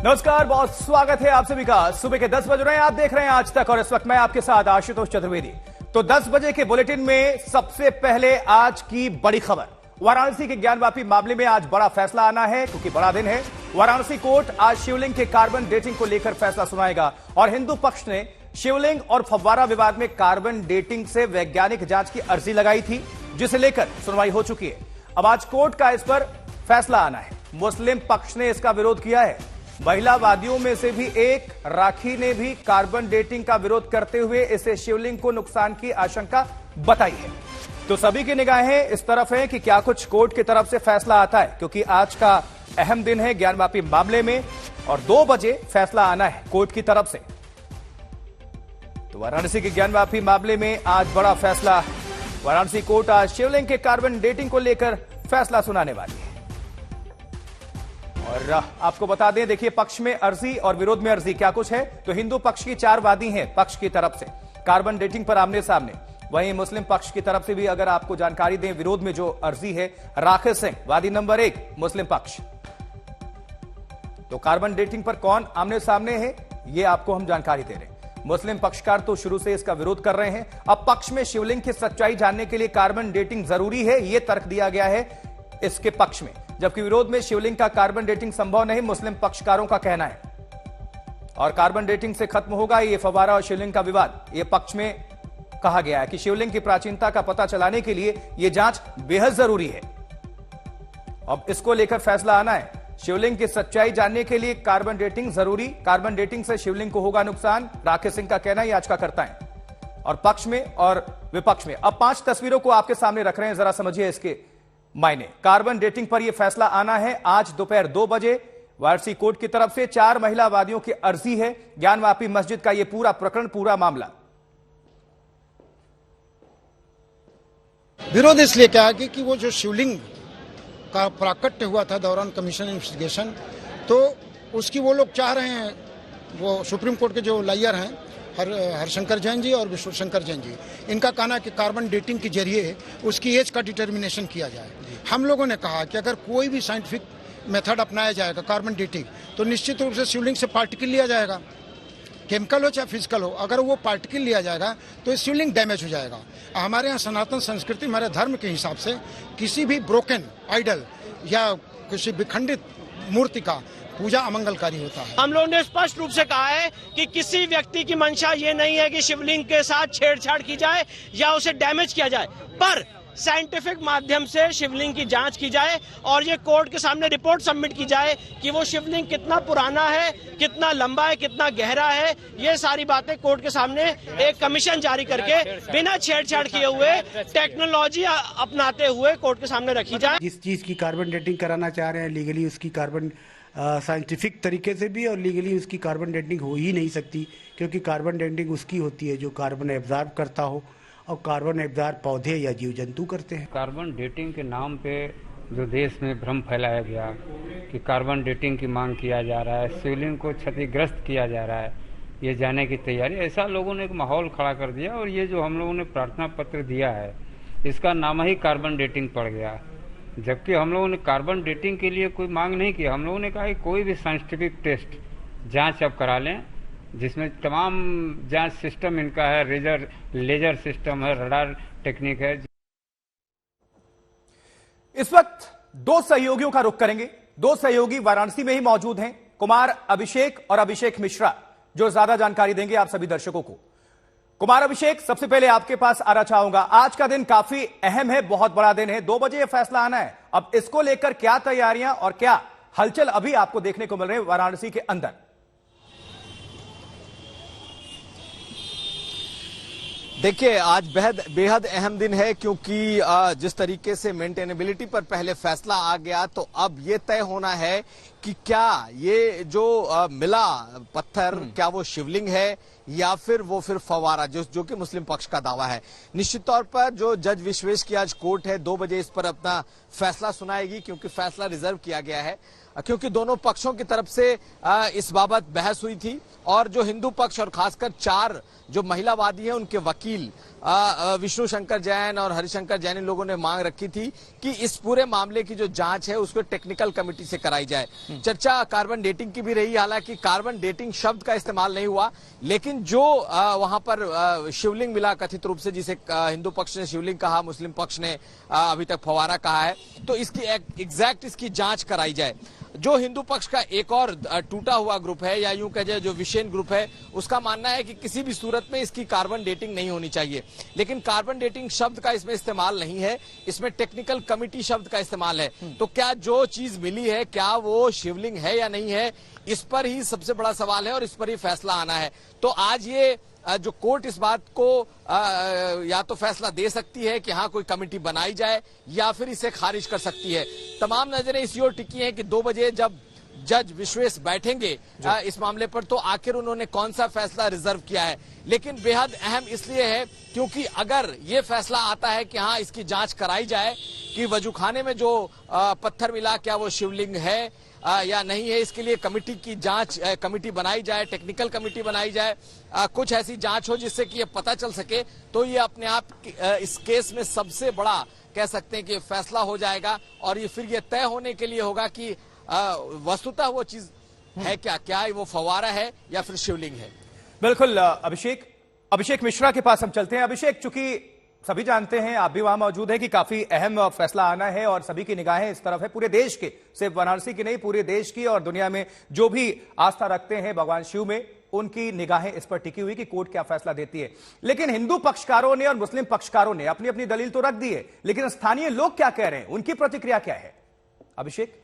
नमस्कार, बहुत स्वागत है आप सभी का। सुबह के 10 बज रहे हैं, आप देख रहे हैं आज तक और इस वक्त मैं आपके साथ आशुतोष चतुर्वेदी। तो 10 बजे के बुलेटिन में सबसे पहले आज की बड़ी खबर, वाराणसी के ज्ञानवापी मामले में आज बड़ा फैसला आना है क्योंकि बड़ा दिन है। वाराणसी कोर्ट आज शिवलिंग के कार्बन डेटिंग को लेकर फैसला सुनाएगा और हिंदू पक्ष ने शिवलिंग और फव्वारा विवाद में कार्बन डेटिंग से वैज्ञानिक जांच की अर्जी लगाई थी, जिसे लेकर सुनवाई हो चुकी है। अब आज कोर्ट का इस पर फैसला आना है। मुस्लिम पक्ष ने इसका विरोध किया है। महिला वादियों में से भी एक राखी ने भी कार्बन डेटिंग का विरोध करते हुए इसे शिवलिंग को नुकसान की आशंका बताई है। तो सभी की निगाहें इस तरफ हैं कि क्या कुछ कोर्ट की तरफ से फैसला आता है, क्योंकि आज का अहम दिन है ज्ञानवापी मामले में और 2 बजे फैसला आना है कोर्ट की तरफ से। तो वाराणसी के ज्ञानवापी मामले में आज बड़ा फैसला। वाराणसी कोर्ट आज शिवलिंग के कार्बन डेटिंग को लेकर फैसला सुनाने वाली है। और आपको बता दें, देखिए पक्ष में अर्जी और विरोध में अर्जी क्या कुछ है। तो हिंदू पक्ष की 4 वादी हैं पक्ष की तरफ से कार्बन डेटिंग पर आमने सामने। वहीं मुस्लिम पक्ष की तरफ से भी अगर आपको जानकारी दें, विरोध में जो अर्जी है राकेश सिंह, वादी नंबर 1 मुस्लिम पक्ष। तो कार्बन डेटिंग पर कौन आमने सामने है ये आपको हम जानकारी दे रहे हैं। मुस्लिम पक्षकार तो शुरू से इसका विरोध कर रहे हैं। अब पक्ष में शिवलिंग की सच्चाई जानने के लिए कार्बन डेटिंग जरूरी है, यह तर्क दिया गया है इसके पक्ष में, जबकि विरोध में शिवलिंग का कार्बन डेटिंग संभव नहीं, मुस्लिम पक्षकारों का कहना है। और कार्बन डेटिंग से खत्म होगा ये फव्वारा और शिवलिंग का विवाद, ये पक्ष में कहा गया है कि शिवलिंग की प्राचीनता का पता चलाने के लिए यह जांच बेहद जरूरी है। अब इसको लेकर फैसला आना है। शिवलिंग की सच्चाई जानने के लिए कार्बन डेटिंग जरूरी, कार्बन डेटिंग से शिवलिंग को होगा नुकसान, राकेश सिंह का कहना है, आज का करता है। और पक्ष में और विपक्ष में अब 5 तस्वीरों को आपके सामने रख रहे हैं, जरा समझिए इसके मायने। कार्बन डेटिंग पर यह फैसला आना है आज दोपहर 2 बजे। वाराणसी कोर्ट की तरफ से 4 महिला वादियों की अर्जी है। ज्ञानवापी मस्जिद का यह पूरा प्रकरण, पूरा मामला। विरोध इसलिए क्या है कि वो जो शिवलिंग का प्राकट्य हुआ था दौरान कमीशन इन्वेस्टिगेशन, तो उसकी वो लोग चाह रहे हैं, वो सुप्रीम कोर्ट के जो लॉयर हैं हरशंकर जैन जी और विश्व शंकर जैन जी, इनका कहना है कि कार्बन डेटिंग के जरिए उसकी एज का डिटर्मिनेशन किया जाए। हम लोगों ने कहा कि अगर कोई भी साइंटिफिक मेथड अपनाया जाएगा कार्बन डेटिंग, तो निश्चित रूप से शिवलिंग से पार्टिकल लिया जाएगा, केमिकल हो चाहे फिजिकल हो। अगर वो पार्टिकल लिया जाएगा तो शिवलिंग डैमेज हो जाएगा। हमारे यहाँ सनातन संस्कृति, हमारे धर्म के हिसाब से किसी भी ब्रोकन आइडल या किसी विखंडित मूर्ति का पूजा अमंगलकारी होता है। हम लोगों ने स्पष्ट रूप से कहा है कि किसी व्यक्ति की मंशा ये नहीं है कि शिवलिंग के साथ छेड़छाड़ की जाए या उसे डैमेज किया जाए, पर साइंटिफिक माध्यम से शिवलिंग की जांच की जाए और ये कोर्ट के सामने रिपोर्ट सबमिट की जाए कि वो शिवलिंग कितना पुराना है, कितना लंबा है, कितना गहरा है। ये सारी बातें कोर्ट के सामने एक कमीशन जारी करके बिना छेड़छाड़ किए हुए टेक्नोलॉजी अपनाते हुए कोर्ट के सामने रखी जाए। जिस चीज की कार्बन डेटिंग कराना चाह रहे हैं लीगली, उसकी कार्बन साइंटिफिक तरीके से भी और लीगली उसकी कार्बन डेटिंग हो ही नहीं सकती, क्योंकि कार्बन डेटिंग उसकी होती है जो कार्बन एब्जॉर्ब करता हो, और कार्बन एब्जॉर्ब पौधे या जीव जंतु करते हैं। कार्बन डेटिंग के नाम पे जो देश में भ्रम फैलाया गया कि कार्बन डेटिंग की मांग किया जा रहा है, शिवलिंग को क्षतिग्रस्त किया जा रहा है, ये जाने की तैयारी, ऐसा लोगों ने एक माहौल खड़ा कर दिया। और ये जो हम लोगों ने प्रार्थना पत्र दिया है, इसका नाम ही कार्बन डेटिंग पड़ गया, जबकि हम लोगों ने कार्बन डेटिंग के लिए कोई मांग नहीं की। हम लोगों ने कहा कि कोई भी साइंटिफिक टेस्ट जांच अब करा लें, जिसमें तमाम जांच सिस्टम इनका है, लेजर सिस्टम है, रडार टेक्निक है। इस वक्त 2 सहयोगियों का रुख करेंगे। 2 सहयोगी वाराणसी में ही मौजूद हैं, कुमार अभिषेक और अभिषेक मिश्रा, जो ज्यादा जानकारी देंगे आप सभी दर्शकों को। कुमार अभिषेक, सबसे पहले आपके पास आना चाहूंगा। आज का दिन काफी अहम है, बहुत बड़ा दिन है, 2 बजे यह फैसला आना है। अब इसको लेकर क्या तैयारियां और क्या हलचल अभी आपको देखने को मिल रहे हैं वाराणसी के अंदर? देखिए, आज बेहद अहम दिन है, क्योंकि जिस तरीके से मेंटेनेबिलिटी पर पहले फैसला आ गया, तो अब ये तय होना है कि क्या ये जो मिला पत्थर, क्या वो शिवलिंग है या फिर फव्वारा, जो कि मुस्लिम पक्ष का दावा है। निश्चित तौर पर जो जज विश्वेश की आज कोर्ट है 2 बजे इस पर अपना फैसला सुनाएगी, क्योंकि फैसला रिजर्व किया गया है, क्योंकि दोनों पक्षों की तरफ से इस बाबत बहस हुई थी। और जो हिंदू पक्ष और खासकर 4 जो महिलावादी हैं, उनके वकील विष्णु शंकर जैन और हरिशंकर जैन इन लोगों ने मांग रखी थी कि इस पूरे मामले की जो जांच है उसको टेक्निकल कमेटी से कराई जाए। चर्चा कार्बन डेटिंग की भी रही, हालांकि कार्बन डेटिंग शब्द का इस्तेमाल नहीं हुआ, लेकिन जो वहां पर शिवलिंग मिला कथित रूप से, जिसे हिंदू पक्ष ने शिवलिंग कहा, मुस्लिम पक्ष ने अभी तक फव्वारा कहा है, तो इसकी एग्जैक्ट इसकी जांच कराई जाए। जो हिंदू पक्ष का एक और टूटा हुआ ग्रुप है, या यूं कह जाए जो विशेन ग्रुप है, उसका मानना है कि किसी भी सूरत में इसकी कार्बन डेटिंग नहीं होनी चाहिए। लेकिन कार्बन डेटिंग शब्द का इसमें इस्तेमाल नहीं है, इसमें टेक्निकल कमिटी शब्द का इस्तेमाल है। तो क्या जो चीज मिली है, क्या वो शिवलिंग है या नहीं है, इस पर ही सबसे बड़ा सवाल है और इस पर ही फैसला आना है। तो आज ये जो कोर्ट इस बात को या तो फैसला दे सकती है कि हाँ कोई कमेटी बनाई जाए, या फिर इसे खारिज कर सकती है। तमाम नजरें इसी ओर टिकी हैं कि 2 बजे जब जज विश्वेश बैठेंगे इस मामले पर, तो आखिर उन्होंने कौन सा फैसला रिजर्व किया है। लेकिन बेहद अहम इसलिए है क्योंकि अगर ये फैसला आता है कि हाँ इसकी जांच कराई जाए कि वजूखाने में जो पत्थर मिला क्या वो शिवलिंग है या नहीं है, इसके लिए कमेटी की जांच कमेटी बनाई जाए, टेक्निकल कमेटी बनाई जाए, कुछ ऐसी जांच हो जिससे कि ये पता चल सके, तो ये अपने आप इस केस में सबसे बड़ा कह सकते हैं कि फैसला हो जाएगा। और ये फिर ये तय होने के लिए होगा कि वस्तुतः वो चीज है क्या वो फव्वारा है या फिर शिवलिंग है। बिल्कुल अभिषेक मिश्रा के पास हम चलते हैं। अभिषेक, चूंकि सभी जानते हैं, आप भी वहां मौजूद हैं, कि काफी अहम फैसला आना है और सभी की निगाहें इस तरफ है, पूरे देश के, सिर्फ वाराणसी की नहीं पूरे देश की और दुनिया में जो भी आस्था रखते हैं भगवान शिव में, उनकी निगाहें इस पर टिकी हुई कि कोर्ट क्या फैसला देती है। लेकिन हिंदू पक्षकारों ने और मुस्लिम पक्षकारों ने अपनी अपनी दलील तो रख दी है, लेकिन स्थानीय लोग क्या कह रहे हैं, उनकी प्रतिक्रिया क्या है? अभिषेक,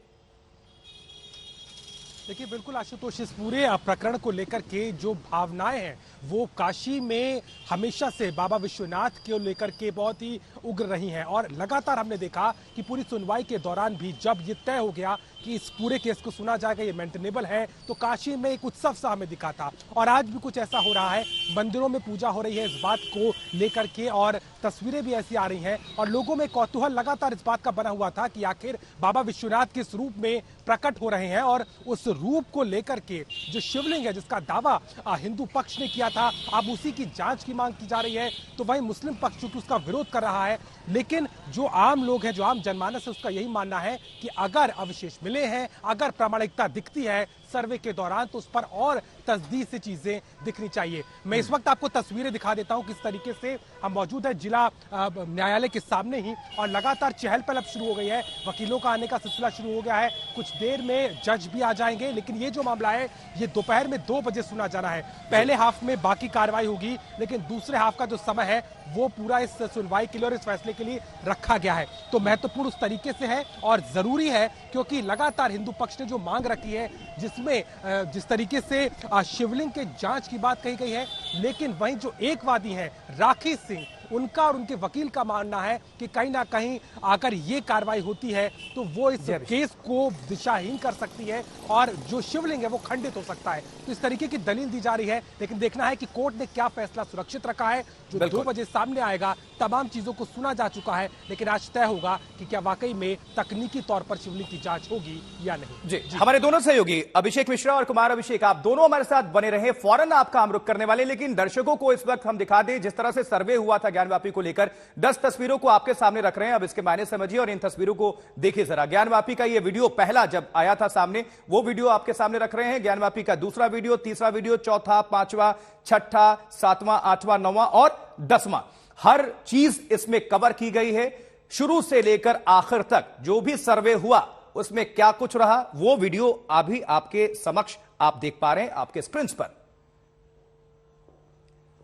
देखिए बिल्कुल आशुतोष, इस पूरे प्रकरण को लेकर के जो भावनाएं हैं वो काशी में हमेशा से बाबा विश्वनाथ को लेकर के बहुत ही उग्र रही हैं। और लगातार हमने देखा कि पूरी सुनवाई के दौरान भी जब ये तय हो गया कि इस पूरे केस को सुना जाएगा, ये मेंटेनेबल है, तो काशी में एक उत्सव सा हमें दिखा था। और आज भी कुछ ऐसा हो रहा है, मंदिरों में पूजा हो रही है इस बात को लेकर के, और तस्वीरें भी ऐसी आ रही हैं और लोगों में कौतूहल लगातार इस बात का बना हुआ था कि आखिर बाबा विश्वनाथ किस रूप में प्रकट हो रहे हैं। और उस रूप को लेकर के जो शिवलिंग है जिसका दावा हिंदू पक्ष ने किया था, अब उसी की जांच की मांग की जा रही है, तो वहीं मुस्लिम पक्ष चूंकि उसका विरोध कर रहा है। लेकिन जो आम लोग हैं, जो आम जनमानस है, उसका यही मानना है कि अगर अवशेष मिले हैं, अगर प्रामाणिकता दिखती है सर्वे के दौरान, तो उस पर और तस्दीक से चीजें दिखनी चाहिए। मैं इस वक्त आपको तस्वीरें दिखा देता हूं किस तरीके से हम मौजूद है जिला न्यायालय के सामने ही, और लगातार चहल पहल शुरू हो गई है, वकीलों का आने का सिलसिला शुरू हो गया है। कुछ देर में जज भी आ जाएंगे, लेकिन ये जो मामला है ये दोपहर में 2 बजे सुना जाना है। पहले हाफ में बाकी कार्रवाई होगी, लेकिन दूसरे हाफ का जो समय है वो पूरा इस सुनवाई के लिए और इस फैसले के लिए रखा गया है। तो महत्वपूर्ण उस तरीके से है और जरूरी है, क्योंकि लगातार हिंदू पक्ष ने जो मांग रखी है, जिसमें जिस तरीके से शिवलिंग के जांच की बात कही गई है, लेकिन वहीं जो एक वादी है राखी सिंह, उनका और उनके वकील का मानना है कि कहीं ना कहीं अगर ये कार्रवाई होती है तो वो इस केस को दिशाहीन कर सकती है और जो शिवलिंग है वो खंडित हो सकता है। तो इस तरीके की दलील दी जा रही है, लेकिन देखना है कि कोर्ट ने क्या फैसला सुरक्षित रखा है। जो 2 बजे सामने आएगा, तमाम चीजों को सुना जा चुका है, लेकिन आज तय होगा कि क्या वाकई में तकनीकी तौर पर शिवलिंग की जांच होगी या नहीं। जी, हमारे दोनों सहयोगी अभिषेक मिश्रा और कुमार अभिषेक, आप दोनों हमारे साथ बने रहे, फौरन आपका हम रुख करने वाले, लेकिन दर्शकों को इस वक्त हम दिखा दें जिस तरह से सर्वे हुआ था ज्ञानवापी को लेकर। 10 तस्वीरों को आपके सामने रख रहे हैं, अब इसके मायने समझिए और इन तस्वीरों को देखिए जरा। ज्ञानवापी का ये वीडियो पहला जब आया था सामने, वो वीडियो आपके सामने रख रहे हैं। ज्ञानवापी का दूसरा वीडियो, तीसरा वीडियो, चौथा, 5वां, 6ठा, 7वां, 8वां, 9वां और 10वां, हर चीज इसमें कवर की गई है। शुरू से लेकर आखिर तक जो भी सर्वे हुआ उसमें क्या कुछ रहा, वो वीडियो अभी आपके समक्ष आप देख पा रहे हैं आपके स्क्रीन पर।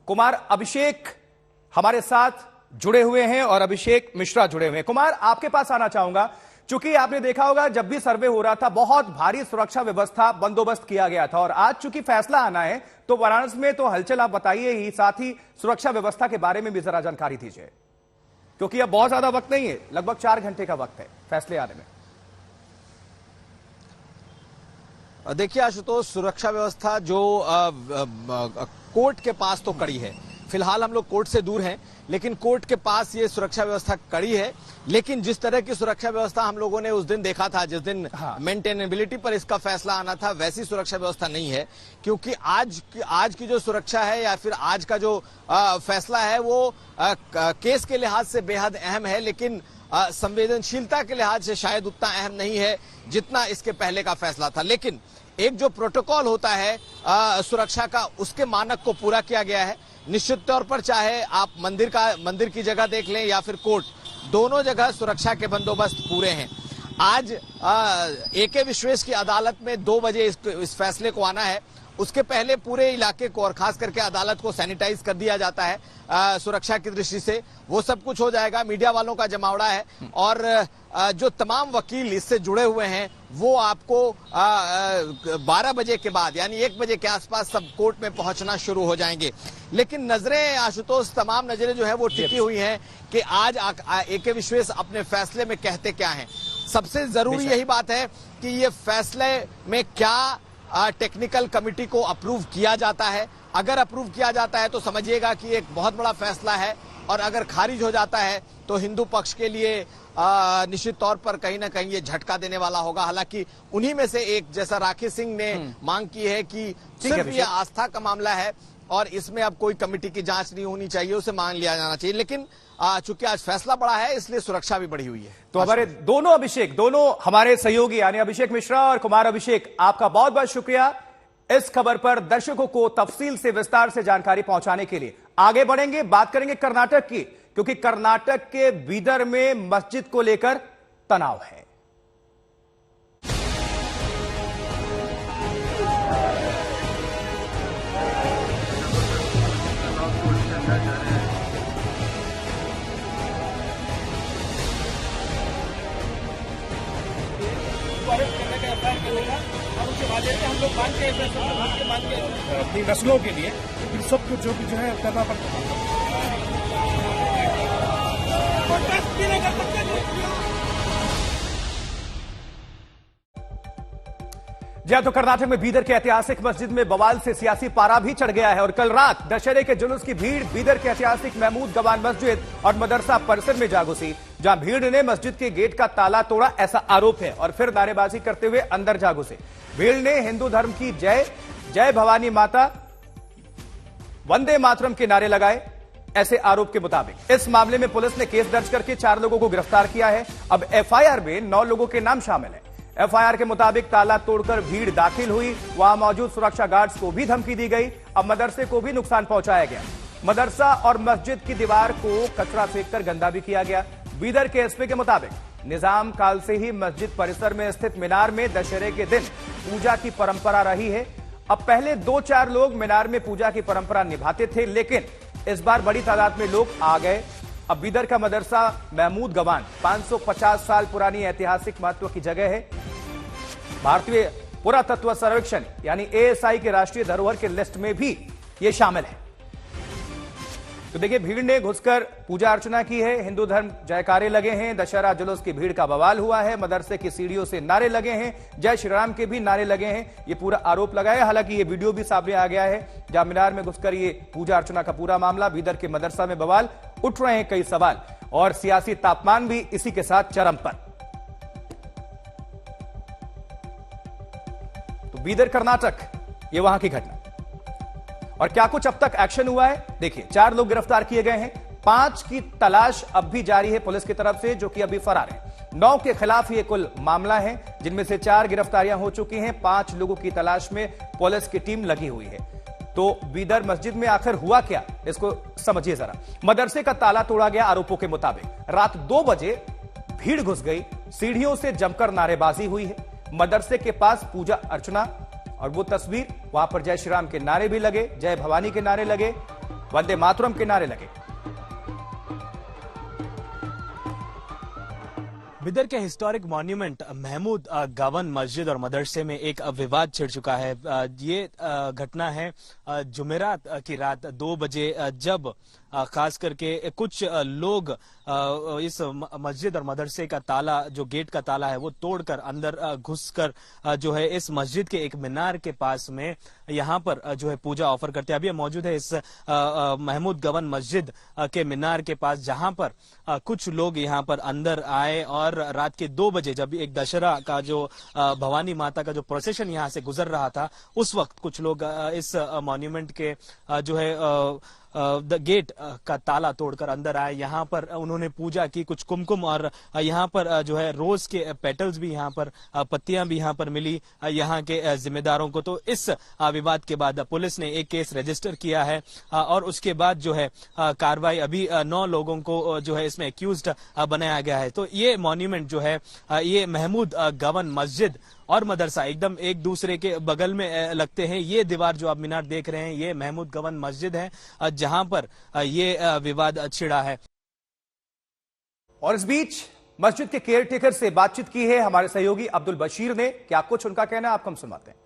कुमार अभिषेक हमारे साथ जुड़े हुए हैं और अभिषेक मिश्रा जुड़े हुए हैं। कुमार, आपके पास आना चाहूंगा, चूंकि आपने देखा होगा जब भी सर्वे हो रहा था बहुत भारी सुरक्षा व्यवस्था बंदोबस्त किया गया था, और आज चूंकि फैसला आना है तो वाराणसी में तो हलचल आप बताइए ही, साथ ही सुरक्षा व्यवस्था के बारे में भी जरा जानकारी दीजिए, क्योंकि अब बहुत ज्यादा वक्त नहीं है, लगभग 4 घंटे का वक्त है फैसले आने में। देखिए आशुतोष, सुरक्षा व्यवस्था जो कोर्ट के पास तो कड़ी है, फिलहाल हम लोग कोर्ट से दूर हैं, लेकिन कोर्ट के पास ये सुरक्षा व्यवस्था कड़ी है। लेकिन जिस तरह की सुरक्षा व्यवस्था हम लोगों ने उस दिन देखा था, जिस दिन मेंटेनेबिलिटी पर इसका फैसला आना था, वैसी सुरक्षा व्यवस्था नहीं है। क्योंकि आज की जो सुरक्षा है या फिर आज का जो फैसला है वो केस के लिहाज से बेहद अहम है, लेकिन संवेदनशीलता के लिहाज से शायद उतना अहम नहीं है जितना इसके पहले का फैसला था। लेकिन एक जो प्रोटोकॉल होता है सुरक्षा का, उसके मानक को पूरा किया गया है। निश्चित तौर पर चाहे आप मंदिर की जगह देख लें या फिर कोर्ट, दोनों जगह सुरक्षा के बंदोबस्त पूरे हैं। आज एके विश्वेश की अदालत में 2 बजे इस फैसले को आना है। उसके पहले पूरे इलाके को और खास करके अदालत को सैनिटाइज कर दिया जाता है सुरक्षा की दृष्टि से। वो सब कुछ हो जाएगा। मीडिया वालों का जमावड़ा है और जो तमाम वकील इससे जुड़े हुए हैं वो आपको 12 बजे के बाद यानी 1 बजे के आसपास सब कोर्ट में पहुंचना शुरू हो जाएंगे। लेकिन नजरें आशुतोष, तमाम नजरें जो है वो टिकी हुई हैं कि आज एके विश्वेश अपने फैसले में कहते क्या हैं। सबसे जरूरी यही बात है कि ये फैसले में क्या टेक्निकल कमिटी को अप्रूव किया जाता है। अगर अप्रूव किया जाता है तो समझिएगा कि एक बहुत बड़ा फैसला है, और अगर खारिज हो जाता है तो हिंदू पक्ष के लिए निश्चित तौर पर कहीं ना कहीं ये झटका देने वाला होगा। हालांकि उन्हीं में से एक, जैसा राखी सिंह ने मांग की है कि सिर्फ ये आस्था का मामला है और इसमें अब कोई कमेटी की जांच नहीं होनी चाहिए, उसे मान लिया जाना चाहिए। लेकिन चूंकि आज फैसला बड़ा है इसलिए सुरक्षा भी बढ़ी हुई है। तो हमारे दोनों हमारे सहयोगी यानी अभिषेक मिश्रा और कुमार अभिषेक, आपका बहुत बहुत शुक्रिया इस खबर पर दर्शकों को तफसील से विस्तार से जानकारी पहुंचाने के लिए। आगे बढ़ेंगे, बात करेंगे कर्नाटक की, क्योंकि कर्नाटक के बीदर में मस्जिद को लेकर तनाव है। अपनी नस्लों के लिए इन सब कुछ जो है करना पड़ता है। जी तो कर्नाटक में बीदर के ऐतिहासिक मस्जिद में बवाल से सियासी पारा भी चढ़ गया है और कल रात दशहरे के जुलूस की भीड़ बीदर के ऐतिहासिक महमूद गवान मस्जिद और मदरसा परिसर में जा घुसी, जहां भीड़ ने मस्जिद के गेट का ताला तोड़ा ऐसा आरोप है और फिर नारेबाजी करते हुए अंदर जा घुसे। भीड़ ने हिंदू धर्म की जय जय भवानी माता, वंदे मातरम के नारे लगाए ऐसे आरोप के मुताबिक। इस मामले में पुलिस ने केस दर्ज करके 4 लोगों को गिरफ्तार किया है। अब एफआईआर में 9 लोगों के नाम शामिल है। एफआईआर के मुताबिक ताला तोड़कर भीड़ दाखिल हुई, वहां मौजूद सुरक्षा गार्ड्स को भी धमकी दी गई। अब मदरसे को भी नुकसान पहुंचाया गया। मदरसा और मस्जिद की दीवार को कचरा फेंककर गंदा भी किया गया। बीदर के एसपी के मुताबिक निजाम काल से ही मस्जिद परिसर में स्थित मीनार में दशहरे के दिन पूजा की परंपरा रही है। अब पहले 2-4 लोग मीनार में पूजा की परंपरा निभाते थे, लेकिन इस बार बड़ी तादाद में लोग आ गए। अब बीदर का मदरसा महमूद गवान 550 साल पुरानी ऐतिहासिक महत्व की जगह है। भारतीय पुरातत्व सर्वेक्षण यानी एएसआई के राष्ट्रीय धरोहर के लिस्ट में भी यह शामिल है। तो देखिए, भीड़ ने घुसकर पूजा अर्चना की है, हिंदू धर्म जयकारे लगे हैं, दशहरा जुलूस की भीड़ का बवाल हुआ है, मदरसे की सीढ़ियों से नारे लगे हैं, जय श्री राम के भी नारे लगे हैं, ये पूरा आरोप लगाया। हालांकि ये वीडियो भी सामने आ गया है जहां मीनार में घुसकर ये पूजा अर्चना का पूरा मामला। बीदर के मदरसा में बवाल, उठ रहे हैं कई सवाल और सियासी तापमान भी इसी के साथ चरम पर। तो बीदर कर्नाटक, ये वहां की घटना। और क्या कुछ अब तक एक्शन हुआ है देखिए। 4 लोग गिरफ्तार किए गए हैं, 5 की तलाश अब भी जारी है पुलिस की तरफ से, जो कि अभी फरार है। 9 के खिलाफ ये कुल मामला है, जिनमें से 4 गिरफ्तारियां हो चुकी हैं। 5 लोगों की तलाश में पुलिस की टीम लगी हुई है। तो बीदर मस्जिद में आखिर हुआ क्या, इसको समझिए जरा। मदरसे का ताला तोड़ा गया आरोपों के मुताबिक। रात 2 बजे भीड़ घुस गई, सीढ़ियों से जमकर नारेबाजी हुई है। मदरसे के पास पूजा अर्चना और वो तस्वीर, वहां पर जय श्री राम के नारे भी लगे, जय भवानी के नारे लगे, वंदे मातरम के नारे लगे। बिदर के हिस्टोरिक मॉन्यूमेंट महमूद गवान मस्जिद और मदरसे में एक विवाद छिड़ चुका है। ये घटना है जुमेरात की रात 2 बजे, जब खास करके कुछ लोग इस मस्जिद और मदरसे का ताला, जो गेट का ताला है, वो तोड़कर अंदर घुसकर जो है इस मस्जिद के एक मीनार के पास में यहाँ पर जो है पूजा ऑफर करते हैं। अभी हम मौजूद है इस महमूद गवन मस्जिद के मीनार के पास, जहां पर कुछ लोग यहाँ पर अंदर आए और रात के 2 बजे जब एक दशहरा का जो भवानी माता का जो प्रोसेशन यहाँ से गुजर रहा था, उस वक्त कुछ लोग इस मॉन्यूमेंट के जो है द गेट का ताला तोड़कर अंदर आए। यहाँ पर उन्होंने पूजा की, कुछ कुमकुम और यहाँ पर जो है रोज के पेटल्स भी यहाँ पर, पत्तियां भी यहाँ पर मिली यहाँ के जिम्मेदारों को। तो इस विवाद के बाद पुलिस ने एक केस रजिस्टर किया है और उसके बाद जो है कार्रवाई, अभी 9 लोगों को जो है इसमें एक्यूज्ड बनाया गया है। तो ये मॉन्यूमेंट जो है, ये महमूद गवन मस्जिद और मदरसा एकदम एक दूसरे के बगल में लगते हैं। ये दीवार जो आप मीनार देख रहे हैं, ये महमूद गवन मस्जिद है जहां पर ये विवाद छिड़ा है। और इस बीच मस्जिद के केयरटेकर से बातचीत की है हमारे सहयोगी अब्दुल बशीर ने। क्या कुछ उनका कहना है, आपको हम सुनाते हैं।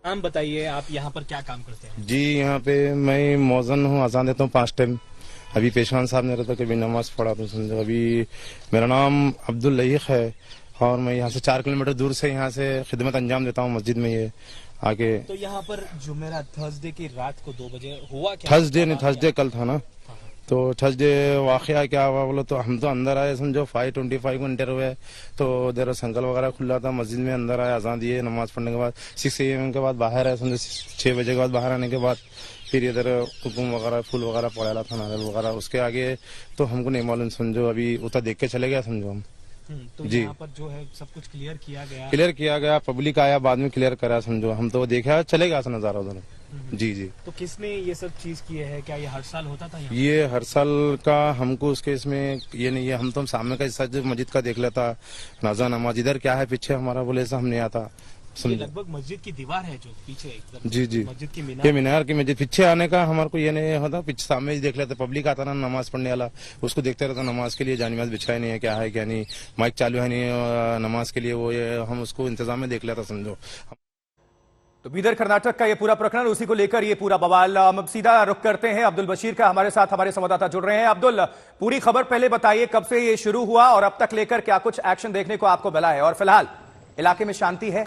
नाम बताइए, आप यहाँ पर क्या काम करते हैं? जी, यहाँ पे मैं मौजन हूँ, अजान देता हूँ 5 टाइम। अभी पेशवान साहब ने रहता कभी नमाज पढ़ा तो समझो। अभी मेरा नाम अब्दुल लईक है और मैं यहाँ से 4 किलोमीटर दूर से यहाँ से खिदमत अंजाम देता हूँ मस्जिद में ये आके। तो यहाँ पर जुमेरात थर्सडे की रात को 2 बजे हुआ क्या? थर्सडे कल था ना, तो थर्सडे वाकया क्या हुआ बोलो तो हम तो अंदर आए, समझो 5:25 को इंटर हुए, तो देर संकल वगैरह खुला था मस्जिद में। अंदर आए, अजान दिए, नमाज पढ़ने के बाद 6 AM के बाद बाहर आए, समझो 6 बजे के बाद बाहर आने के बाद फिर इधर हुकुम वगैरह फूल वगैरह पड़ेला था, नारियल वगैरह। उसके आगे तो हमको नहीं मालूम, समझो अभी उतना देख के चले गया समझो हम। तो जी, यहाँ पर जो है सब कुछ क्लियर किया गया, पब्लिक आया बाद में क्लियर करा समझो। हम तो देखा चले गया नजारा उधर। जी जी। तो किसने ये सब चीज की है? क्या ये हर साल होता था? ये हर साल का हमको उसके इसमें ये नहीं है। हम तो सामने का हिस्सा जो मस्जिद का देख लेता, नाजा नमाज इधर क्या है पीछे हमारा बोले ऐसा हम नहीं आता। ये लगभग मस्जिद की दीवार है जो पीछे एकदम। जी जी, मस्जिद की ये मीनार की मस्जिद पीछे आने का हमारे को ये नहीं होता। पीछे सामने ही देख लेते, पब्लिक आता ना नमाज पढ़ने वाला, उसको देखते रहता। नमाज के लिए जानिमाज बिछाया नहीं है, क्या है क्या नहीं, माइक चालू है नहीं नमाज के लिए, वो ये हम उसको इंतजाम में देख लेता समझो। तो बीदर कर्नाटक का ये पूरा प्रकरण, उसी को लेकर ये पूरा बवाल। हम अब सीधा रुख करते हैं अब्दुल बशीर का, हमारे साथ हमारे संवाददाता जुड़ रहे हैं। अब्दुल, पूरी खबर पहले बताइए, कब से ये शुरू हुआ और अब तक लेकर क्या कुछ एक्शन देखने को आपको मिला है, और फिलहाल इलाके में शांति है?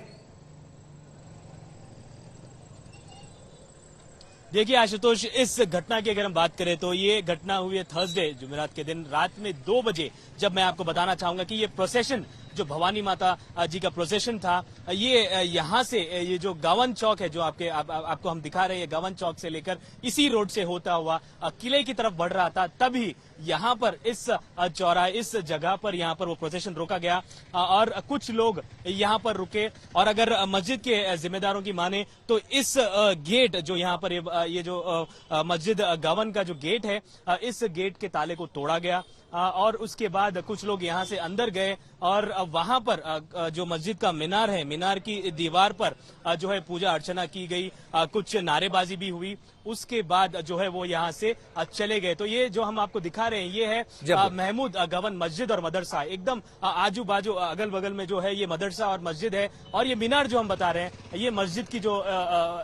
देखिए आशुतोष, इस घटना की अगर हम बात करें तो ये घटना हुई है थर्सडे जुमेरात के दिन रात में 2 बजे। जब मैं आपको बताना चाहूंगा कि ये प्रोसेशन जो भवानी माता जी का प्रोसेशन था, ये यहाँ से ये जो गावन चौक है जो आपको हम दिखा रहे हैं, गावन चौक से लेकर इसी रोड से होता हुआ किले की तरफ बढ़ रहा था। तभी यहाँ पर इस चौराहे, इस जगह पर यहाँ पर वो प्रोसेशन रोका गया और कुछ लोग यहाँ पर रुके। और अगर मस्जिद के जिम्मेदारों की माने तो इस गेट जो यहाँ पर ये जो मस्जिद गावन का जो गेट है, इस गेट के ताले को तोड़ा गया और उसके बाद कुछ लोग यहाँ से अंदर गए और वहां पर जो मस्जिद का मीनार है, मीनार की दीवार पर जो है पूजा अर्चना की गई, कुछ नारेबाजी भी हुई। उसके बाद जो है वो यहाँ से चले गए। तो ये जो हम आपको दिखा रहे हैं ये है महमूद गवन मस्जिद और मदरसा। एकदम आजू बाजू अगल बगल में जो है ये मदरसा और मस्जिद है, और ये मीनार जो हम बता रहे हैं ये मस्जिद की जो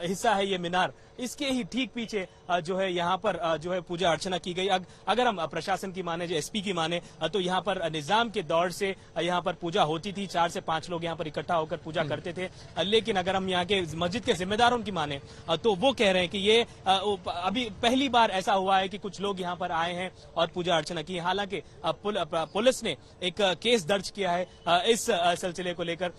हिस्सा है, ये मीनार, इसके ही ठीक पीछे जो है यहाँ पर जो है पूजा अर्चना की गई। अगर हम प्रशासन की माने, जो एसपी की माने, तो यहाँ पर निजाम के दौर से यहाँ पर पूजा होती थी। 4 से 5 लोग यहाँ पर इकट्ठा होकर पूजा करते थे। लेकिन अगर हम यहाँ के मस्जिद के जिम्मेदारों की माने तो वो कह रहे हैं कि ये अभी पहली बार ऐसा हुआ है कि कुछ लोग यहाँ पर आए हैं और पूजा अर्चना की। हालांकि पुलिस ने एक केस दर्ज किया है इस सिलसिले को लेकर,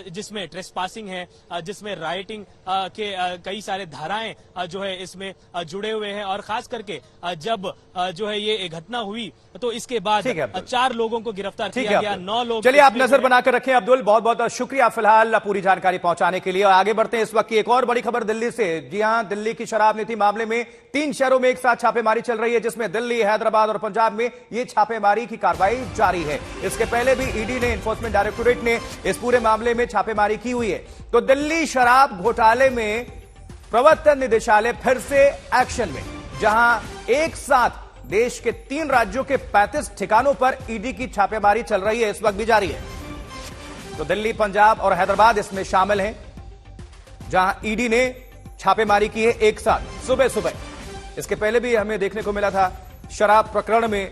जिसमें ट्रेसपासिंग है, जिसमें राइटिंग के कई सारे धाराएं जो है इसमें जुड़े हुए हैं। और खास करके जब जो है ये घटना हुई तो इसके बाद 4 लोगों को गिरफ्तार किया गया, 9 लोग। चलिए आप नजर बनाकर रखें अब्दुल, बहुत बहुत शुक्रिया फिलहाल पूरी जानकारी पहुंचाने के लिए। आगे बढ़ते हैं इस वक्त की एक और बड़ी खबर दिल्ली से। जी हां, दिल्ली की शराब नीति मामले में 3 शहरों में एक साथ छापेमारी चल रही है, जिसमें दिल्ली, हैदराबाद और पंजाब में ये छापेमारी की कार्रवाई जारी है। इसके पहले भी ईडी ने, एनफोर्समेंट डायरेक्टोरेट ने इस पूरे मामले में छापेमारी की हुई है। तो दिल्ली शराब घोटाले में प्रवर्तन निदेशालय फिर से एक्शन में, जहां एक साथ देश के 3 राज्यों के 35 ठिकानों पर ईडी की छापेमारी चल रही है, इस वक्त भी जारी है। तो दिल्ली, पंजाब और हैदराबाद इसमें शामिल हैं, जहां ईडी ने छापेमारी की है एक साथ सुबह सुबह। इसके पहले भी हमें देखने को मिला था, शराब प्रकरण में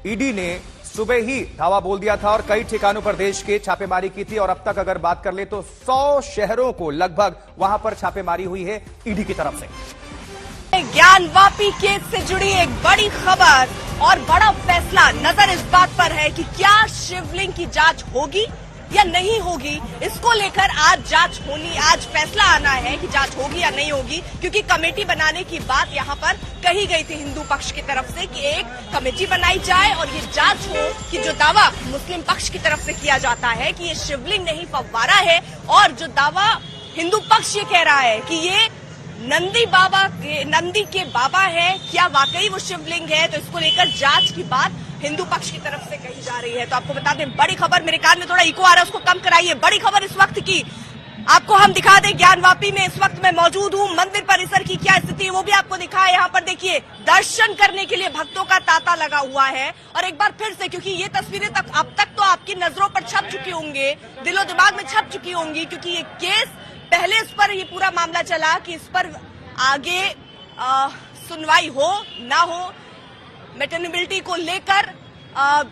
ईडी ने सुबह ही धावा बोल दिया था और कई ठिकानों पर देश के छापेमारी की थी। और अब तक अगर बात कर ले तो 100 शहरों को लगभग वहां पर छापेमारी हुई है ईडी की तरफ से। ज्ञानवापी केस से जुड़ी एक बड़ी खबर और बड़ा फैसला। नजर इस बात पर है कि क्या शिवलिंग की जांच होगी या नहीं होगी। इसको लेकर आज जांच होनी, आज फैसला आना है कि जांच होगी या नहीं होगी, क्योंकि कमेटी बनाने की बात यहां पर कही गई थी हिंदू पक्ष की तरफ से कि एक कमेटी बनाई जाए और ये जांच हो कि जो दावा मुस्लिम पक्ष की तरफ से किया जाता है कि ये शिवलिंग नहीं फव्वारा है, और जो दावा हिंदू पक्ष ये कह रहा है कि ये नंदी के बाबा है, क्या वाकई वो शिवलिंग है। तो इसको लेकर जांच की बात हिंदू पक्ष की तरफ से कही जा रही है। तो आपको बता दें, बड़ी खबर, मेरे कान में थोड़ा इको आ रहा है, उसको कम कराइए। बड़ी खबर इस वक्त की आपको हम दिखा दें। ज्ञानवापी में इस वक्त मैं मौजूद हूं। मंदिर परिसर की क्या स्थिति है वो भी आपको दिखाए। यहाँ पर देखिए, दर्शन करने के लिए भक्तों का तांता लगा हुआ है। और एक बार फिर से, क्योंकि ये तस्वीरें अब तक तो आपकी नजरों पर छप चुकी होंगे, दिलो दिमाग में छप चुकी होंगी, क्योंकि ये केस पहले इस पर ये पूरा मामला चला कि इस पर आगे सुनवाई हो ना हो, मैटरनिबिलिटी को लेकर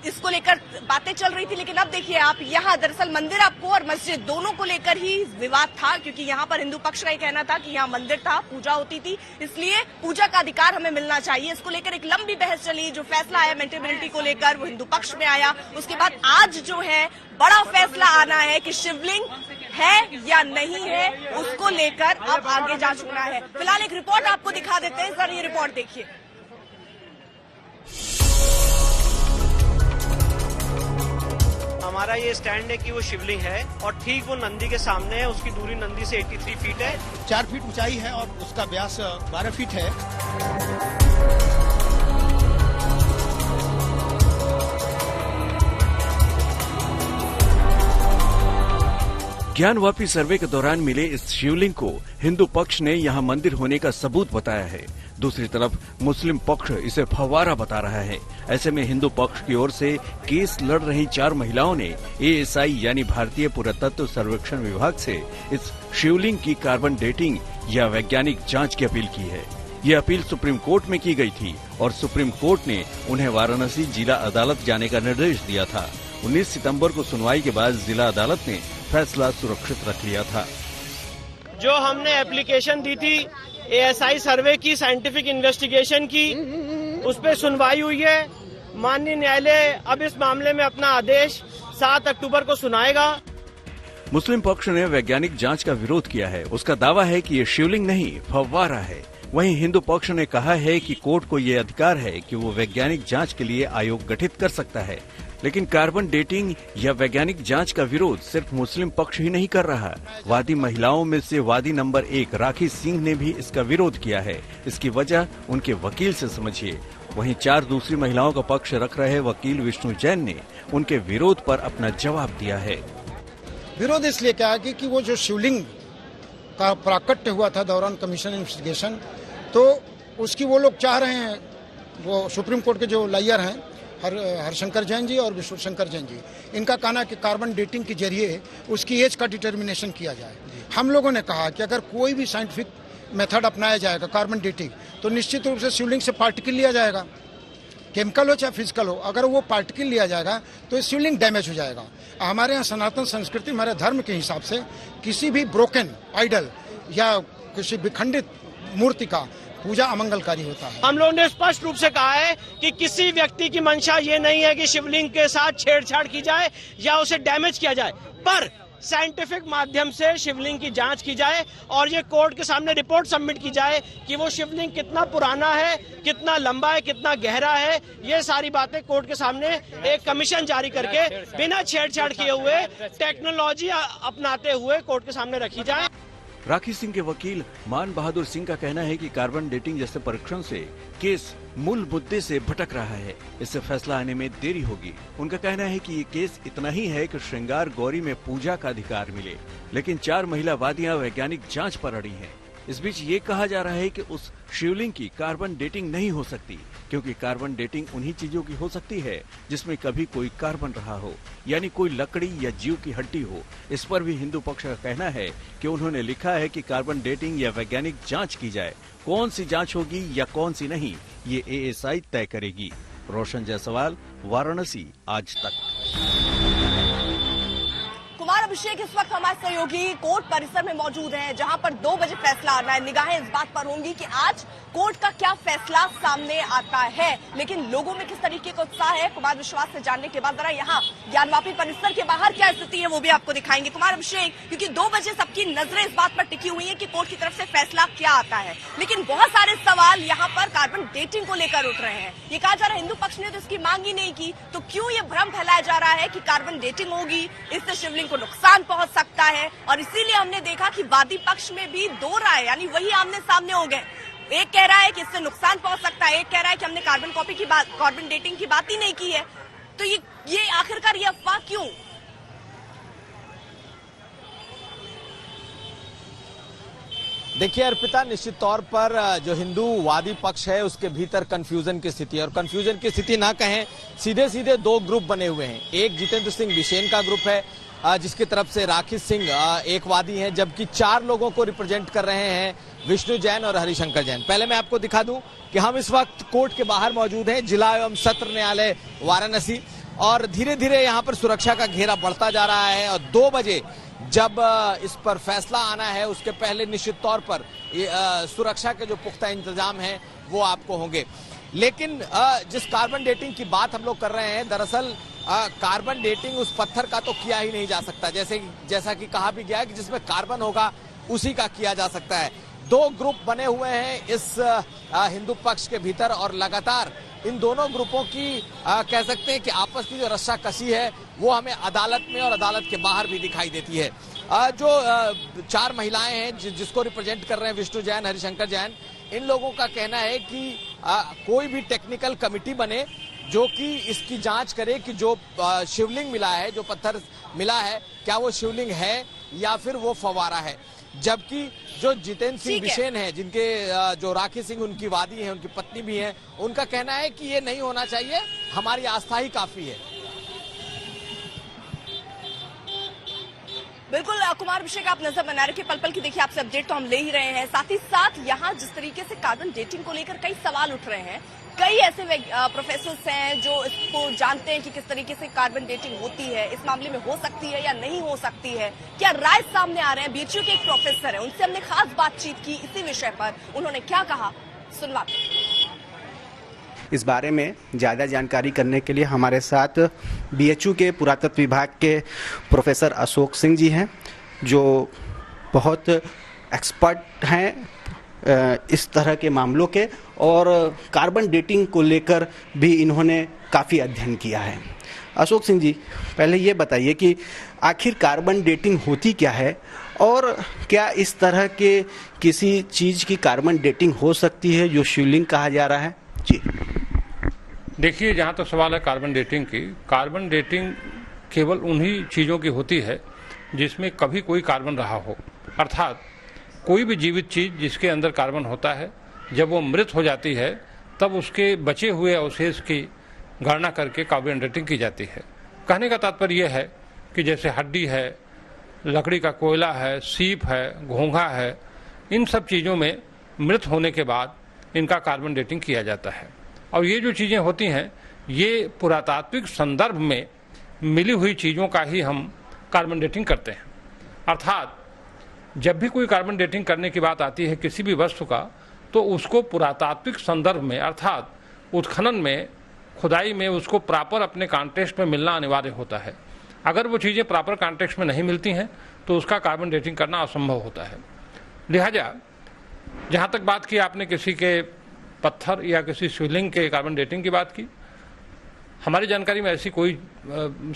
इसको लेकर बातें चल रही थी। लेकिन अब देखिए आप, यहाँ दरअसल मंदिर आपको और मस्जिद दोनों को लेकर ही विवाद था, क्योंकि यहाँ पर हिंदू पक्ष का ही कहना था कि यहाँ मंदिर था, पूजा होती थी, इसलिए पूजा का अधिकार हमें मिलना चाहिए। इसको लेकर एक लंबी बहस चली। जो फैसला आया मैटरनिबिलिटी को लेकर वो हिंदू पक्ष में आया। उसके बाद आज जो है बड़ा फैसला आना है कि शिवलिंग है या नहीं है, उसको लेकर अब आगे जांच होना है। फिलहाल एक रिपोर्ट आपको दिखा देते हैं, सर ये रिपोर्ट देखिए। हमारा ये स्टैंड है कि वो शिवलिंग है और ठीक वो नंदी के सामने है। उसकी दूरी नंदी से 83 फीट है, 4 फीट ऊंचाई है और उसका व्यास 12 फीट है। ज्ञानवापी सर्वे के दौरान मिले इस शिवलिंग को हिंदू पक्ष ने यहां मंदिर होने का सबूत बताया है। दूसरी तरफ मुस्लिम पक्ष इसे फव्वारा बता रहा है। ऐसे में हिंदू पक्ष की ओर से केस लड़ रही 4 महिलाओं ने ASI यानी भारतीय पुरातत्व सर्वेक्षण विभाग से इस शिवलिंग की कार्बन डेटिंग या वैज्ञानिक जांच की अपील की है। ये अपील सुप्रीम कोर्ट में की गई थी और सुप्रीम कोर्ट ने उन्हें वाराणसी जिला अदालत जाने का निर्देश दिया था। 19 सितंबर को सुनवाई के बाद जिला अदालत ने फैसला सुरक्षित रख लिया था। जो हमने एप्लीकेशन दी थी ASI सर्वे की, साइंटिफिक इन्वेस्टिगेशन की, उस पर सुनवाई हुई है। माननीय न्यायालय अब इस मामले में अपना आदेश 7 अक्टूबर को सुनाएगा। मुस्लिम पक्ष ने वैज्ञानिक जांच का विरोध किया है। उसका दावा है कि ये शिवलिंग नहीं फव्वारा है। वहीं हिंदू पक्ष ने कहा है कि कोर्ट को ये अधिकार है कि वो वैज्ञानिक जांच के लिए आयोग गठित कर सकता है। लेकिन कार्बन डेटिंग या वैज्ञानिक जांच का विरोध सिर्फ मुस्लिम पक्ष ही नहीं कर रहा। वादी महिलाओं में से वादी नंबर 1 राखी सिंह ने भी इसका विरोध किया है। इसकी वजह उनके वकील से समझिए। वहीं 4 दूसरी महिलाओं का पक्ष रख रहे वकील विष्णु जैन ने उनके विरोध पर अपना जवाब दिया है। विरोध इसलिए क्या कि वो जो शिवलिंग का प्राकट्य हुआ था दौरान कमीशन इन्वेस्टिगेशन, तो उसकी वो लोग चाह रहे हैं, वो सुप्रीम कोर्ट के जो लॉयर हैं हरशंकर जैन जी और विष्णु शंकर जैन जी, इनका कहना है कि कार्बन डेटिंग के जरिए उसकी एज का डिटर्मिनेशन किया जाए। हम लोगों ने कहा कि अगर कोई भी साइंटिफिक मेथड अपनाया जाएगा कार्बन डेटिंग, तो निश्चित रूप से शिवलिंग से पार्टिकल लिया जाएगा, केमिकल हो चाहे फिजिकल हो। अगर वो पार्टिकल लिया जाएगा तो शिवलिंग डैमेज हो जाएगा। हमारे यहाँ सनातन संस्कृति, हमारे धर्म के हिसाब से किसी भी ब्रोकन आइडल या किसी विखंडित मूर्ति का पूजा अमंगलकारी होता है। हम लोगों ने स्पष्ट रूप से कहा है कि किसी व्यक्ति की मंशा ये नहीं है कि शिवलिंग के साथ छेड़छाड़ की जाए या उसे डैमेज किया जाए, पर साइंटिफिक माध्यम से शिवलिंग की जांच की जाए और ये कोर्ट के सामने रिपोर्ट सबमिट की जाए कि वो शिवलिंग कितना पुराना है, कितना लंबा है, कितना गहरा है। ये सारी बातें कोर्ट के सामने एक कमीशन जारी करके बिना छेड़छाड़ किए हुए, टेक्नोलॉजी अपनाते हुए कोर्ट के सामने रखी जाए। राखी सिंह के वकील मान बहादुर सिंह का कहना है कि कार्बन डेटिंग जैसे परीक्षण से केस मूल मुद्दे से भटक रहा है। इससे फैसला आने में देरी होगी। उनका कहना है कि ये केस इतना ही है कि श्रृंगार गौरी में पूजा का अधिकार मिले, लेकिन 4 महिला वादियां वैज्ञानिक जांच पर अड़ी हैं। इस बीच ये कहा जा रहा है कि उस शिवलिंग की कार्बन डेटिंग नहीं हो सकती, क्योंकि कार्बन डेटिंग उन्हीं चीजों की हो सकती है जिसमें कभी कोई कार्बन रहा हो, यानी कोई लकड़ी या जीव की हड्डी हो। इस पर भी हिंदू पक्ष का कहना है कि उन्होंने लिखा है कि कार्बन डेटिंग या वैज्ञानिक जांच की जाए। कौन सी जांच होगी या कौन सी नहीं, ये ASI तय करेगी। रोशन जायसवाल, वाराणसी, आज तक। कुमार अभिषेक इस वक्त हमारे सहयोगी कोर्ट परिसर में मौजूद हैं, जहां पर 2 बजे फैसला आना है। निगाहें इस बात पर होंगी कि आज कोर्ट का क्या फैसला सामने आता है, लेकिन लोगों में किस तरीके का उत्साह है कुमार विश्वास से जानने के बाद जरा यहाँ ज्ञानवापी परिसर के बाहर क्या स्थिति है वो भी आपको दिखाएंगे कुमार अभिषेक, क्योंकि 2 बजे सबकी नजरें इस बात पर टिकी हुई है कि कोर्ट की तरफ से फैसला क्या आता है। लेकिन बहुत सारे सवाल यहाँ पर कार्बन डेटिंग को लेकर उठ रहे हैं। ये कहा जा रहा है हिंदू पक्ष ने तो इसकी मांग ही नहीं की, तो क्यों ये भ्रम फैलाया जा रहा है कि कार्बन डेटिंग होगी, इससे शिवलिंग को नुकसान पहुंच सकता है। और इसीलिए हमने देखा कि वादी पक्ष में भी 2 राय यानी वही आमने सामने हो गए। एक कह रहा है कि इससे नुकसान पहुंच सकता है, एक कह रहा है कि हमने कार्बन डेटिंग की बात ही नहीं की है। तो ये आखिरकार ये अफवाह क्यों? देखिए अर्पिता, निश्चित तौर पर जो हिंदू वादी पक्ष है उसके भीतर कंफ्यूजन की स्थिति है, और कंफ्यूजन की स्थिति ना कहें, सीधे सीधे 2 ग्रुप बने हुए हैं। एक जितेंद्र सिंह बिसेन का ग्रुप है जिसकी तरफ से राखी सिंह एक वादी हैं, जबकि 4 लोगों को रिप्रेजेंट कर रहे हैं विष्णु जैन और हरिशंकर जैन। पहले मैं आपको दिखा दूं कि हम इस वक्त कोर्ट के बाहर मौजूद हैं, जिला एवं सत्र न्यायालय वाराणसी, और धीरे धीरे यहाँ पर सुरक्षा का घेरा बढ़ता जा रहा है। और 2 बजे जब इस पर फैसला आना है उसके पहले निश्चित तौर पर सुरक्षा के जो पुख्ता इंतजाम हैं वो आपको होंगे। लेकिन जिस कार्बन डेटिंग की बात हम लोग कर रहे हैं, दरअसल कार्बन डेटिंग उस पत्थर का तो किया ही नहीं जा सकता, जैसा कि कहा भी गया है कि जिसमें कार्बन होगा उसी का किया जा सकता है। 2 ग्रुप बने हुए हैं इस हिंदू पक्ष के भीतर, और लगातार इन दोनों ग्रुपों की कह सकते हैं कि आपस की जो रस्साकसी है वो हमें अदालत में और अदालत के बाहर भी दिखाई देती है। जो 4 महिलाएं हैं जिसको रिप्रेजेंट कर रहे हैं विष्णु जैन, हरिशंकर जैन, इन लोगों का कहना है कि कोई भी टेक्निकल कमिटी बने जो कि इसकी जांच करे कि जो शिवलिंग मिला है, जो पत्थर मिला है, क्या वो शिवलिंग है या फिर वो फव्वारा है। जबकि जो जितेंद्र सिंह बिसेन है, जिनके जो राखी सिंह उनकी वादी है, उनकी पत्नी भी है, उनका कहना है कि ये नहीं होना चाहिए, हमारी आस्था ही काफी है। बिल्कुल कुमार अभिषेक, आप नजर बना रखे पल पल की, देखिए आपसे अपडेट तो हम ले ही रहे हैं। साथ ही साथ यहाँ जिस तरीके से कार्बन डेटिंग को लेकर कई सवाल उठ रहे हैं, कई ऐसे प्रोफेसर्स हैं जो इसको जानते हैं कि किस तरीके से कार्बन डेटिंग होती है, इस मामले में हो सकती है या नहीं हो सकती है, क्या राय सामने आ रहे हैं। BHU के एक प्रोफेसर है, उनसे हमने खास बातचीत की इसी विषय पर, उन्होंने क्या कहा सुनवाते। इस बारे में ज़्यादा जानकारी करने के लिए हमारे साथ BHU के पुरातत्व विभाग के प्रोफेसर अशोक सिंह जी हैं, जो बहुत एक्सपर्ट हैं इस तरह के मामलों के, और कार्बन डेटिंग को लेकर भी इन्होंने काफ़ी अध्ययन किया है। अशोक सिंह जी, पहले ये बताइए कि आखिर कार्बन डेटिंग होती क्या है, और क्या इस तरह के किसी चीज़ की कार्बन डेटिंग हो सकती है जो शिवलिंग कहा जा रहा है। जी देखिए, जहाँ तक सवाल है कार्बन डेटिंग की, कार्बन डेटिंग केवल उन्हीं चीज़ों की होती है जिसमें कभी कोई कार्बन रहा हो, अर्थात कोई भी जीवित चीज़ जिसके अंदर कार्बन होता है, जब वो मृत हो जाती है तब उसके बचे हुए अवशेष की गणना करके कार्बन डेटिंग की जाती है। कहने का तात्पर्य यह है कि जैसे हड्डी है, लकड़ी का कोयला है, सीप है, घोंघा है, इन सब चीज़ों में मृत होने के बाद इनका कार्बन डेटिंग किया जाता है। और ये जो चीज़ें होती हैं, ये पुरातात्विक संदर्भ में मिली हुई चीज़ों का ही हम कार्बन डेटिंग करते हैं। अर्थात जब भी कोई कार्बन डेटिंग करने की बात आती है किसी भी वस्तु का, तो उसको पुरातात्विक संदर्भ में अर्थात उत्खनन में, खुदाई में उसको प्रॉपर अपने कॉन्टेक्स्ट में मिलना अनिवार्य होता है। अगर वो चीज़ें प्रॉपर कॉन्टेक्स्ट में नहीं मिलती हैं तो उसका कार्बन डेटिंग करना असंभव होता है। लिहाजा जहाँ तक बात की आपने किसी के पत्थर या किसी शिवलिंग के कार्बन डेटिंग की बात की, हमारी जानकारी में ऐसी कोई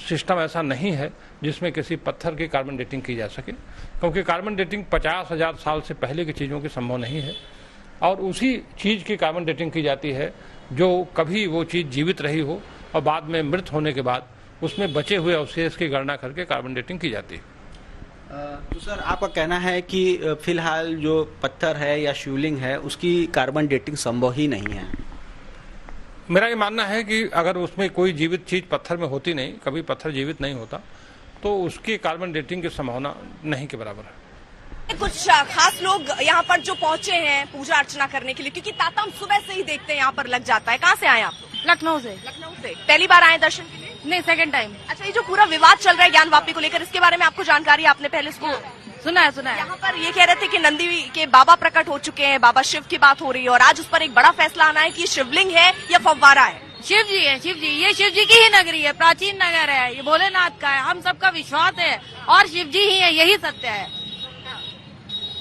सिस्टम ऐसा नहीं है जिसमें किसी पत्थर की कार्बन डेटिंग की जा सके, क्योंकि कार्बन डेटिंग 50,000 साल से पहले की चीज़ों की संभव नहीं है, और उसी चीज़ की कार्बन डेटिंग की जाती है जो कभी वो चीज़ जीवित रही हो और बाद में मृत होने के बाद उसमें बचे हुए अवशेष की गणना करके कार्बन डेटिंग की जाती है। तो सर आपका कहना है कि फिलहाल जो पत्थर है या शिवलिंग है उसकी कार्बन डेटिंग संभव ही नहीं है। मेरा ये मानना है कि अगर उसमें कोई जीवित चीज पत्थर में होती नहीं, कभी पत्थर जीवित नहीं होता, तो उसकी कार्बन डेटिंग की संभावना नहीं के बराबर है। कुछ खास लोग यहाँ पर जो पहुंचे हैं पूजा अर्चना करने के लिए, क्योंकि ताता हम सुबह से ही देखते हैं यहाँ पर लग जाता है। कहाँ से आए आप? लखनऊ से। लखनऊ से पहली बार आए दर्शन के लिए? नहीं, सेकंड टाइम। अच्छा, ये जो पूरा विवाद चल रहा है ज्ञान वापी को लेकर, इसके बारे में आपको जानकारी, आपने पहले इसको सुना है? यहाँ पर ये कह रहे थे कि नंदी के बाबा प्रकट हो चुके हैं, बाबा शिव की बात हो रही है, और आज उस पर एक बड़ा फैसला आना है कि शिवलिंग है या फव्वारा है। शिव जी है, शिव जी, ये शिव जी की ही नगरी है, प्राचीन नगर है, ये भोलेनाथ का है, हम सबका विश्वास है और शिव जी ही है, यही सत्य है।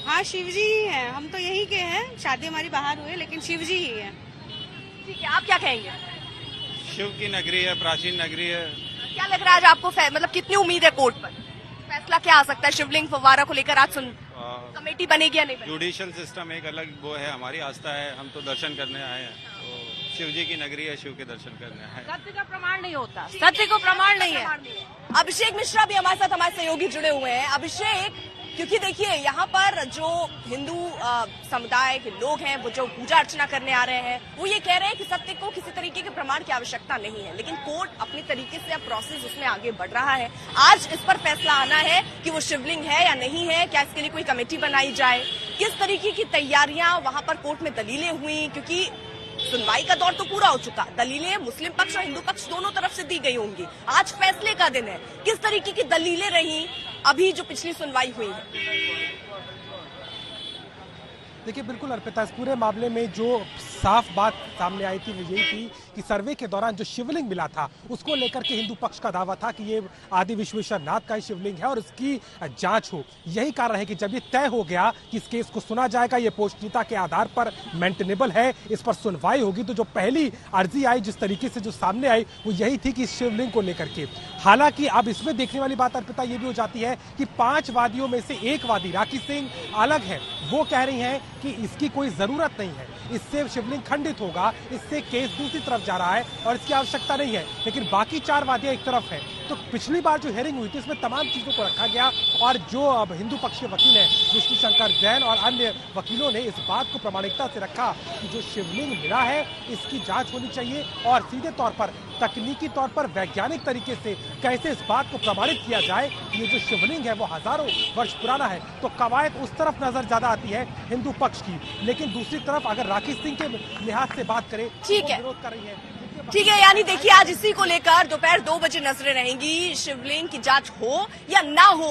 हाँ, शिव जी ही है, हम तो यही के हैं, शादी हमारी बाहर हुई लेकिन शिव जी ही है। ठीक है, आप क्या कहेंगे? शिव की नगरी है, प्राचीन नगरी है। क्या लग रहा है आज आपको, मतलब कितनी उम्मीद है कोर्ट पर? फैसला क्या आ सकता है शिवलिंग फव्वारा को लेकर? आज कमेटी बनेगी या नहीं बनेगी? जुडिशियल सिस्टम एक अलग वो है, हमारी आस्था है, हम तो दर्शन करने आए हैं, तो शिव जी की नगरी है, शिव के दर्शन करने आए हैं। सत्य का प्रमाण नहीं होता, सत्य को प्रमाण नहीं है। अभिषेक मिश्रा भी हमारे साथ, हमारे सहयोगी जुड़े हुए हैं। अभिषेक, क्योंकि देखिए यहाँ पर जो हिंदू समुदाय के लोग हैं, वो जो पूजा अर्चना करने आ रहे हैं, वो ये कह रहे हैं कि सत्य को किसी तरीके के प्रमाण की आवश्यकता नहीं है, लेकिन कोर्ट अपनी तरीके से अब प्रोसेस उसमें आगे बढ़ रहा है। आज इस पर फैसला आना है कि वो शिवलिंग है या नहीं है, क्या इसके लिए कोई कमेटी बनाई जाए, किस तरीके की तैयारियां वहां पर कोर्ट में दलीलें हुई, क्योंकि सुनवाई का दौर तो पूरा हो चुका, दलीलें मुस्लिम पक्ष और हिंदू पक्ष दोनों तरफ से दी गई होंगी। आज फैसले का दिन है, किस तरीके की दलीलें रही अभी जो पिछली सुनवाई हुई है? देखिए, बिल्कुल अर्पिता, इस पूरे मामले में जो साफ बात सामने आई थी वो यही थी कि सर्वे के दौरान जो शिवलिंग मिला था उसको लेकर के हिंदू पक्ष का दावा था कि ये आदि विश्वेश्वर नाथ का ही शिवलिंग है और इसकी जांच हो। यही कारण है कि जब ये तय हो गया कि इस केस को सुना जाएगा, ये पोषणीयता के आधार पर मेंटेनेबल है, इस पर सुनवाई होगी, तो जो पहली अर्जी आई, जिस तरीके से जो सामने आई, वो यही थी कि इस शिवलिंग को लेकर के। हालांकि अब इसमें देखने वाली बात अर्पिता ये भी हो जाती है कि 5 वादियों में से एक वादी राखी सिंह अलग है, वो कह रही हैं कि इसकी कोई जरूरत नहीं है, इससे शिवलिंग खंडित होगा, इससे केस दूसरी तरफ जा रहा है और इसकी आवश्यकता नहीं है। लेकिन बाकी 4 वादियां एक तरफ है। तो पिछली बार जो हियरिंग हुई थी इसमें तमाम चीजों को रखा गया और जो अब हिंदू पक्ष के वकील हैं विष्णु शंकर जैन और अन्य वकीलों ने इस बात को प्रामाणिकता से रखा कि जो शिवलिंग मिला है इसकी जांच होनी चाहिए और सीधे तौर पर तकनीकी तौर पर वैज्ञानिक तरीके से कैसे इस बात को प्रमाणित किया जाए कि ये जो शिवलिंग है वो हजारों वर्ष पुराना है। तो कवायद उस तरफ नजर ज्यादा आती है हिंदू पक्ष की, लेकिन दूसरी तरफ अगर राखी सिंह के लिहाज से बात करें, ठीक है, विरोध कर रही है। ठीक है, यानी देखिए आज इसी को लेकर दोपहर 2 बजे नजरें रहेंगी, शिवलिंग की जांच हो या ना हो।